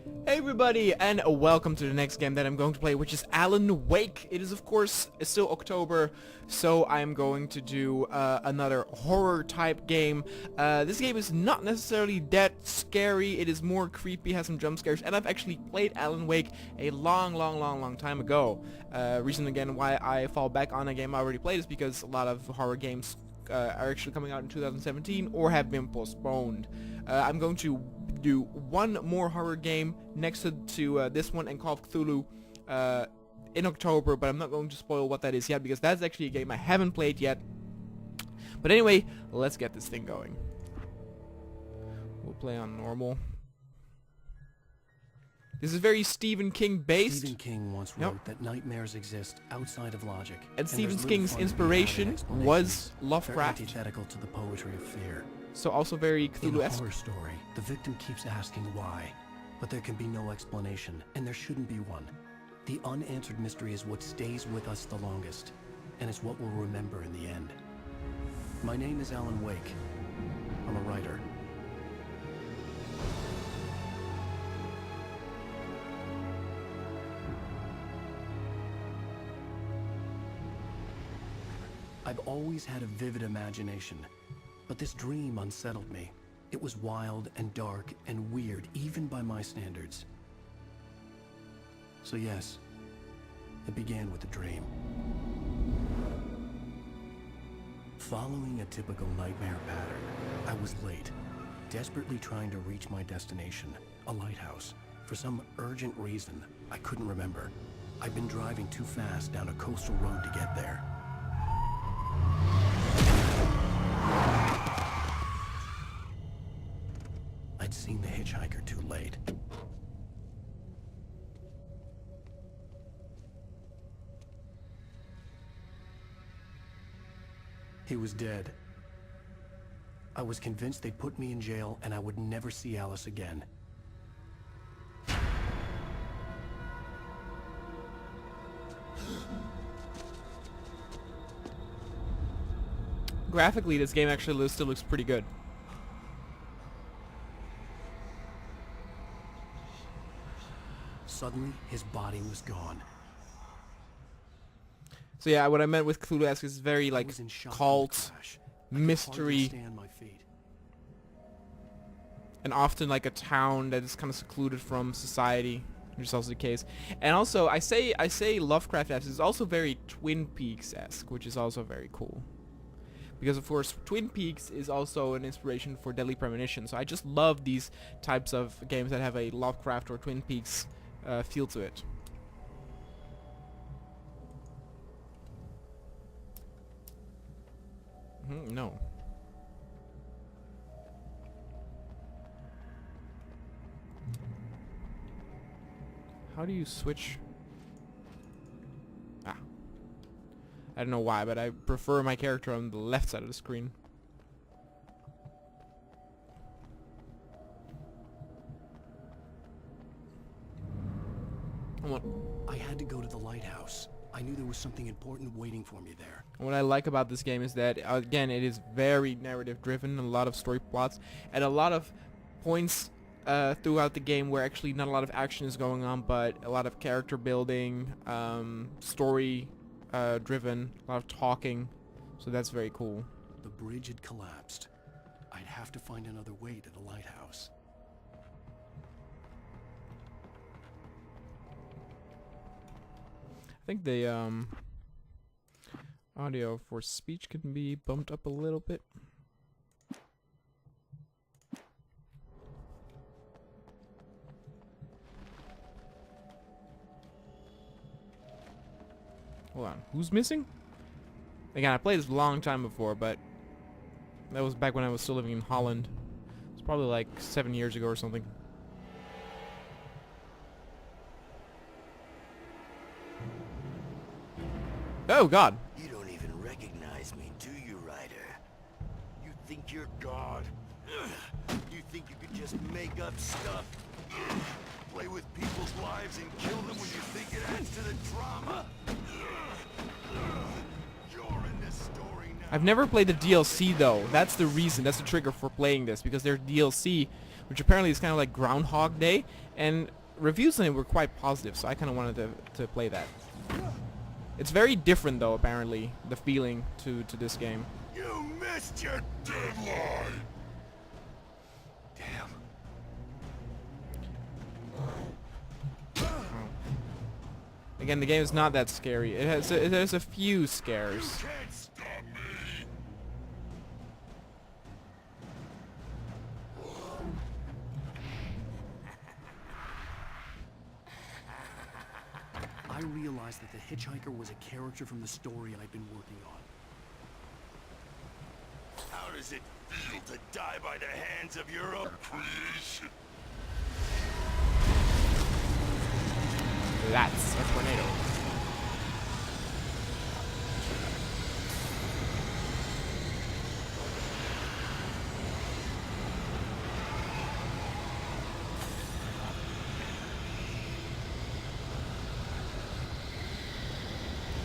Hey everybody, and welcome to the next game that I'm going to play, which is Alan Wake. It is, of course, still October, so I'm going to do another horror-type game. This game is not necessarily that scary. It is more creepy, has some jump scares, and I've actually played Alan Wake a long time ago. Reason again why I fall back on a game I already played is because a lot of horror games are actually coming out in 2017 or have been postponed. I'm going to do one more horror game next to this one and Call of Cthulhu in October, but I'm not going to spoil what that is yet because that's actually a game I haven't played yet. But anyway, let's get this thing going. We'll play on normal. This is very Stephen King based. Stephen King once wrote that nightmares exist outside of logic. And Stephen King's inspiration was Lovecraft. Antithetical to the poetry of fear. So also very Cthulhu-esque. In a horror story, the victim keeps asking why, but there can be no explanation, and there shouldn't be one. The unanswered mystery is what stays with us the longest, and it's what we'll remember in the end. My name is Alan Wake. I'm a writer. I've always had a vivid imagination. But this dream unsettled me. It was wild and dark and weird, even by my standards. So yes, it began with a dream. Following a typical nightmare pattern, I was late, desperately trying to reach my destination, a lighthouse. For some urgent reason, I couldn't remember. I'd been driving too fast down a coastal road to get there. I'd seen the hitchhiker too late. He was dead. I was convinced they'd put me in jail and I would never see Alice again. Graphically, this game actually still looks pretty good. Suddenly, his body was gone. So yeah, what I meant with Cthulhu-esque is very like cult, mystery, and often like a town that is kind of secluded from society, which is also the case. And also, I say Lovecraft-esque is also very Twin Peaks-esque, which is also very cool. Because of course, Twin Peaks is also an inspiration for Deadly Premonition. So I just love these types of games that have a Lovecraft or Twin Peaks feel to it. No. How do you switch? Ah. I don't know why, but I prefer my character on the left side of the screen. I had to go to the lighthouse. I knew there was something important waiting for me there. What I like about this game is that, again, it is very narrative driven, a lot of story plots, and a lot of points throughout the game where actually not a lot of action is going on, but a lot of character building, story driven, a lot of talking, so that's very cool. The bridge had collapsed. I'd have to find another way to the lighthouse. I think the audio for speech can be bumped up a little bit. Hold on, who's missing? Again, I played this a long time before, but that was back when I was still living in Holland. It's probably like 7 years ago or something. Oh God! You don't even recognize me, do you, Ryder? You think you're God? You think you could just make up stuff? Play with people's lives and kill them when you think it adds to the drama? You're in this story now. I've never played the DLC though. That's the reason. That's the trigger for playing this, because their DLC which apparently is kind of like Groundhog Day, and reviews on it were quite positive, so I kind of wanted to play that. It's very different though, apparently, the feeling to this game. You missed your deadline! Damn. Again, the game is not that scary. It has a few scares. Can't stop me! I realized that the hitchhiker was a character from the story I'd been working on. How does it feel to die by the hands of your own creation? That's a tornado.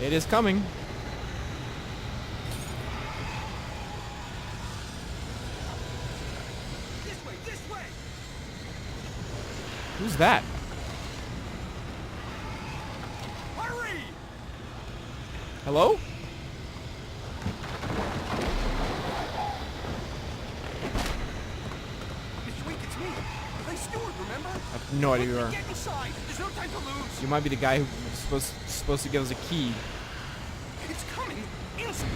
It is coming. This way, this way! Who's that? Hurry! Hello? Mr. Wake, it's me! Clay Stewart, remember? I have no idea who you are. Get inside! There's no time to lose! You might be the guy who was supposed to give us a key. It's coming! Inside!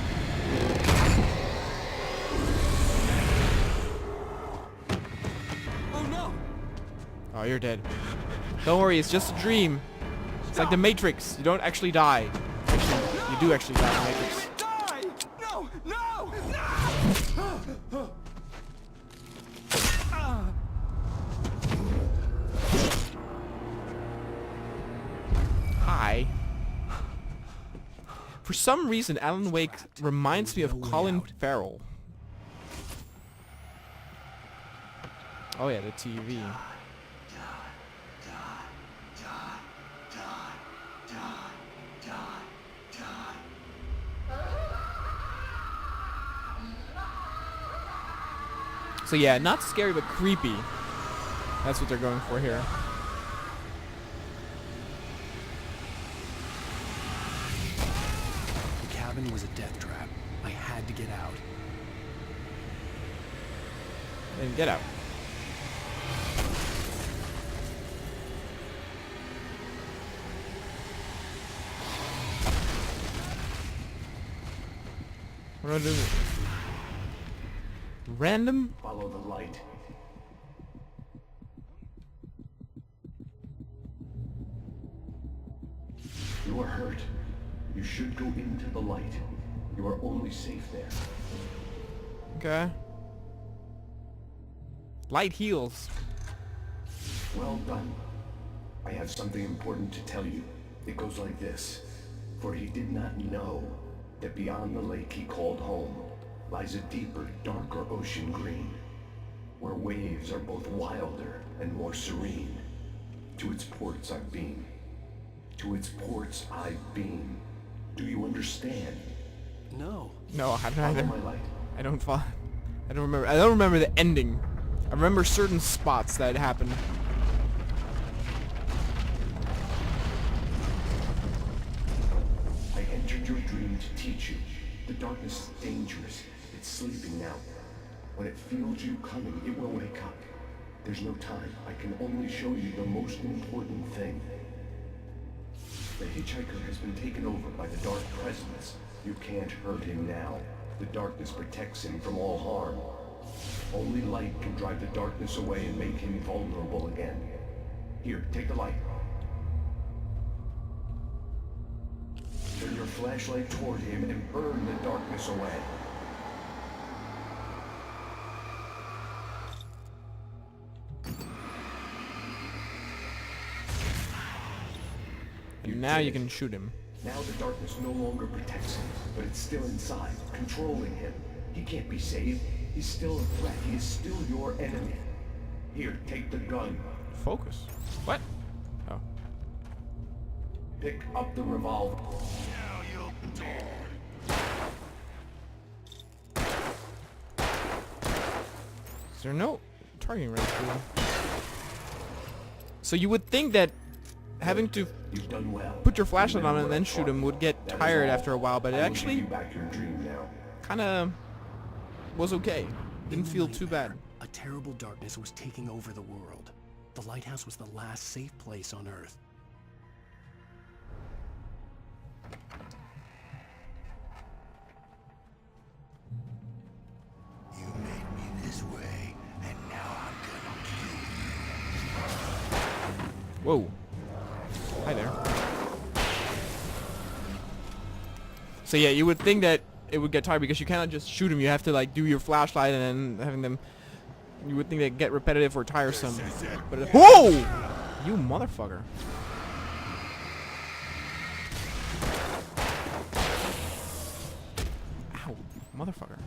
Oh no! Oh, you're dead. Don't worry, it's just a dream. It's like the Matrix. You don't actually die. Actually, you do actually die in the Matrix. Die! No! No! No! Hi. For some reason, Alan Wake reminds me of Colin Farrell. Oh yeah, the TV. So yeah, not scary but creepy. That's what they're going for here. The cabin was a death trap. I had to get out. Then get out. What do I do? Random? Follow the light. You are hurt. You should go into the light. You are only safe there. Okay. Light heals. Well done. I have something important to tell you. It goes like this. For he did not know that beyond the lake he called home lies a deeper, darker ocean green, where waves are both wilder and more serene. To its ports I've been. To its ports I've been. Do you understand? No. No, I don't Follow either. my light. I don't follow. I don't remember. I don't remember the ending. I remember certain spots that happened. I entered your dream to teach you. The darkness is dangerous. It's sleeping now. When it feels you coming, it will wake up. There's no time. I can only show you the most important thing. The hitchhiker has been taken over by the dark presence. You can't hurt him now. The darkness protects him from all harm. Only light can drive the darkness away and make him vulnerable again. Here, take the light. Turn your flashlight toward him and burn the darkness away. And now you can shoot him. Now the darkness no longer protects him, but it's still inside, controlling him. He can't be saved. He's still a threat. He is still your enemy. Here, take the gun. Focus. What? Oh. Pick up the revolver. Now you'll die. Is there no... targeting range for you. So you would think that having to You've done well. put your flashlight on and then shoot him would get tired after a while, but it I will actually give you back your dream now. kind of was okay. Didn't feel too bad. A terrible darkness was taking over the world. The lighthouse was the last safe place on Earth. You made me this way, and now I'm gonna kill you. Whoa. Hi there. So yeah, you would think that it would get tired because you cannot just shoot him. You have to like do your flashlight and then having them. You would think they get repetitive or tiresome. But whoa! You motherfucker. Ow, motherfucker.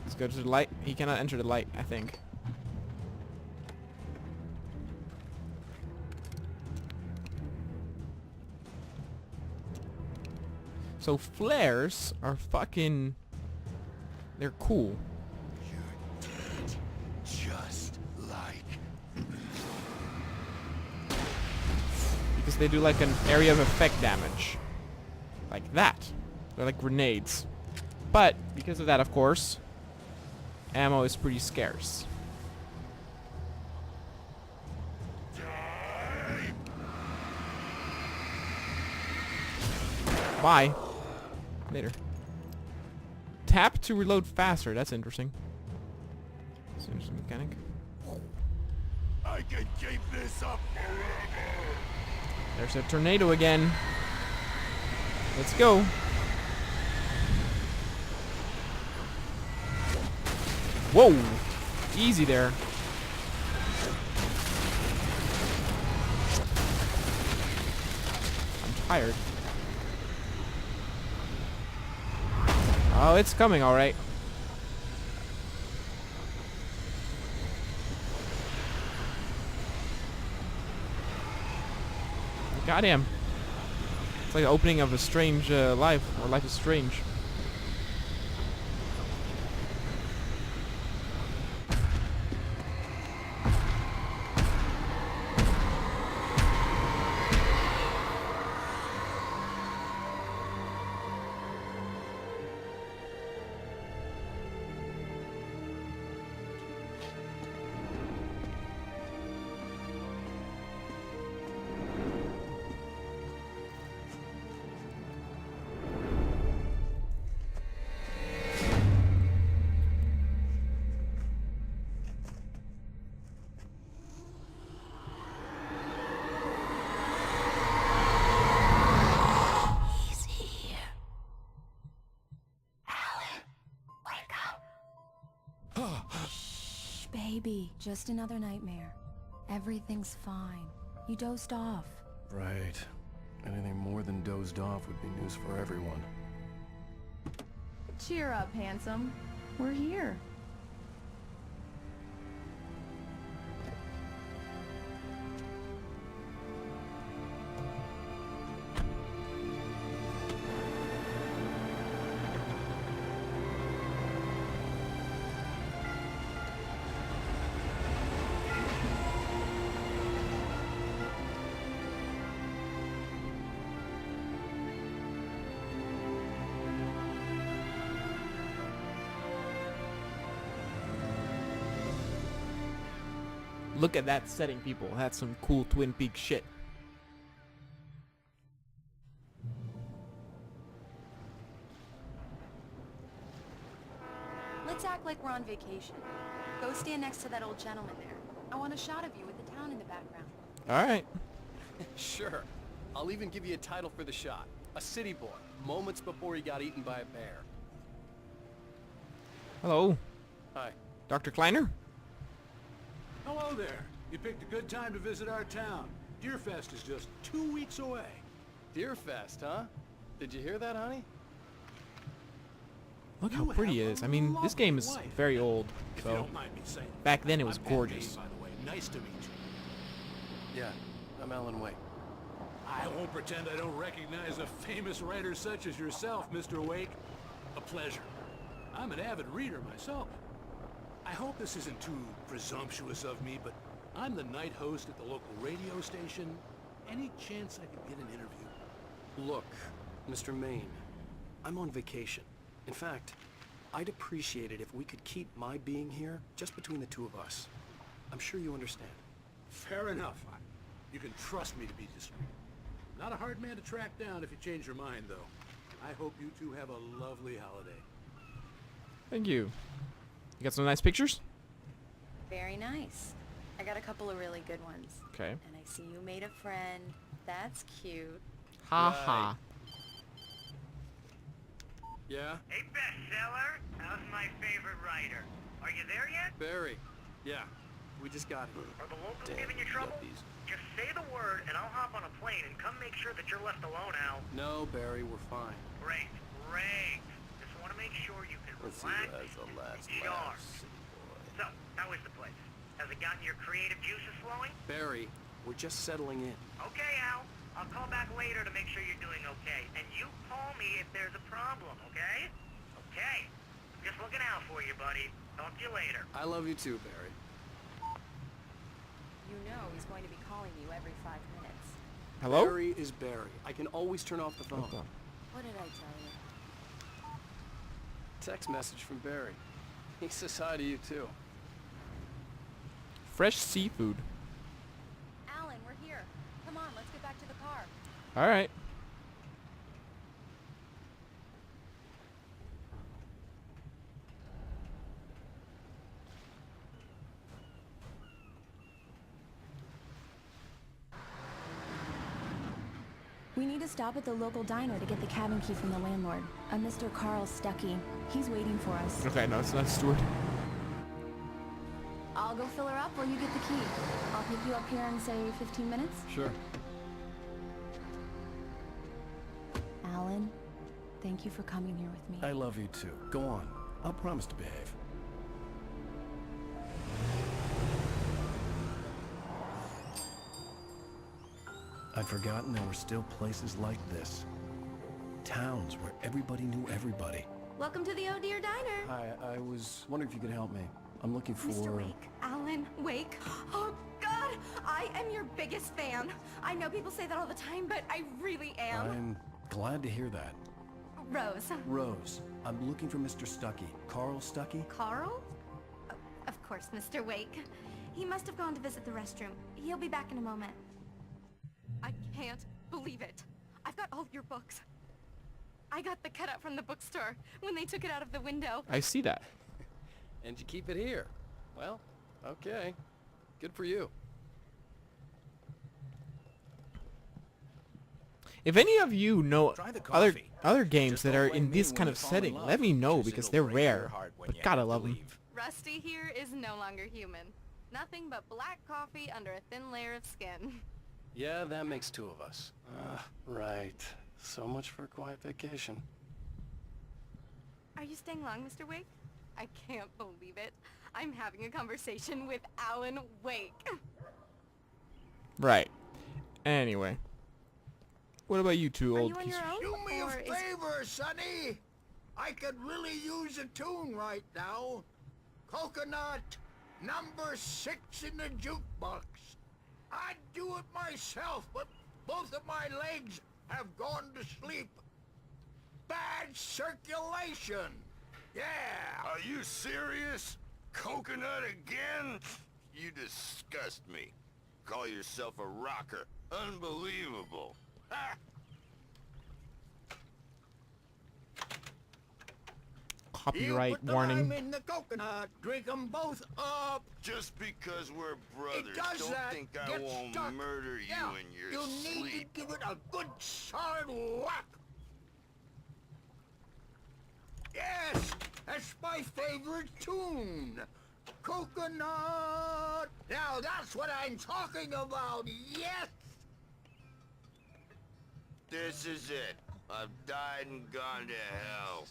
Let's go to the light. He cannot enter the light, I think. So flares are fucking... They're cool. You're dead, just like Because they do like an area of effect damage. Like that. They're like grenades. But, because of that, of course, ammo is pretty scarce. Bye. Later. Tap to reload faster. That's interesting. That's an interesting mechanic. I can keep this up forever. There's a tornado again. Let's go. Whoa! Easy there. I'm tired. Oh, it's coming, alright. Goddamn. It's like the opening of a strange life, or Life is Strange. Baby, just another nightmare. Everything's fine. You dozed off. Right. Anything more than dozed off would be news for everyone. Cheer up, handsome. We're here. Look at that setting, people. That's some cool Twin Peaks shit. Let's act like we're on vacation. Go stand next to that old gentleman there. I want a shot of you with the town in the background. Alright. Sure. I'll even give you a title for the shot. A city boy, moments before he got eaten by a bear. Hello. Hi. Dr. Kleiner? Hello there. You picked a good time to visit our town. Deerfest is just 2 weeks away. Deerfest, huh? Did you hear that, honey? Look how You pretty it have is. a I mean, this game is lovely wife. very old, If you so don't mind me saying. back then it was I'm Pat gorgeous. Dane, by the way. Nice to meet you. Yeah, I'm Alan Wake. I won't pretend I don't recognize a famous writer such as yourself, Mr. Wake. A pleasure. I'm an avid reader myself. I I hope this isn't too presumptuous of me, but I'm the night host at the local radio station. Any chance I could get an interview? Look, Mr. Maine, I'm on vacation. In fact, I'd appreciate it if we could keep my being here just between the two of us. I'm sure you understand. Fair enough. You can trust me to be discreet. Not a hard man to track down if you change your mind, though. I hope you two have a lovely holiday. Thank you. You got some nice pictures? Very nice. I got a couple of really good ones. Okay. And I see you made a friend. That's cute. Ha ha. Yeah? Hey, bestseller. How's my favorite writer? Are you there yet? Barry. Yeah. We just got here. Are the locals giving you trouble? Just say the word and I'll hop on a plane and come make sure that you're left alone, Al. No, Barry, we're fine. Great. Just want to make sure you can relax and charge. So, how is the place? Has it gotten your creative juices flowing? Barry, we're just settling in. Okay, Al. I'll call back later to make sure you're doing okay. And you call me if there's a problem, okay? Okay. Just looking out for you, buddy. Talk to you later. I love you too, Barry. You know he's going to be calling you every 5 minutes. Hello? Barry is Barry. I can always turn off the phone. Okay. What did I tell you? Text message from Barry. He says hi to you too. Fresh seafood. Alan, we're here. Come on, let's get back to the car. Alright. We need to stop at the local diner to get the cabin key from the landlord, a Mr. Carl Stuckey. He's waiting for us. Okay, no, it's not Stuart. I'll go fill her up while you get the key. I'll pick you up here in, say, 15 minutes. Sure. Alan, thank you for coming here with me. I love you too. Go on. I'll promise to behave. I'd forgotten there were still places like this. Towns where everybody knew everybody. Welcome to the Oh Dear Diner. Hi, I was wondering if you could help me. I'm looking for... Mr. Wake. Alan Wake. Oh, God! I am your biggest fan. I know people say that all the time, but I really am. I'm glad to hear that. Rose. Rose, I'm looking for Mr. Stuckey. Carl Stuckey? Carl? Oh, of course, Mr. Wake. He must have gone to visit the restroom. He'll be back in a moment. I can't believe it. I've got all your books. I got the cutout from the bookstore when they took it out of the window. I see that. And you keep it here. Well, okay. Good for you. If any of you know Try the other coffee. games Just that don't are blame in me this when kind you of fall in setting, love. let me know Just because it'll they're break your rare. heart when But you gotta have to love them. leave. Rusty here is no longer human. Nothing but black coffee under a thin layer of skin. Yeah, that makes two of us. Right. So much for a quiet vacation. Are you staying long, Mr. Wake? I can't believe it. I'm having a conversation with Alan Wake. Right. Anyway. What about you two Are old you on pieces? your own? Do me a or is- favor, Sonny. I could really use a tune right now. Coconut, number 6 in the jukebox. I'd do it myself, but both of my legs have gone to sleep. Bad circulation. Yeah. Are you serious? Coconut again? You disgust me. Call yourself a rocker. Unbelievable. Ha! Copyright You put warning. the lime in the coconut. Drink them both up. Just because we're brothers, It does don't that. think I Get won't stuck. murder you Yeah, in your you sleep. need to give it a good solid whack. Yes, that's my favorite tune. Coconut. Now that's what I'm talking about. Yes. This is it. I've died and gone to hell.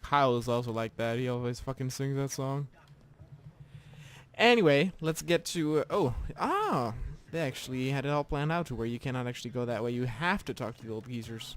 Kyle is also like that. He always fucking sings that song. Anyway, let's get to... they actually had it all planned out to where you cannot actually go that way. You have to talk to the old geezers.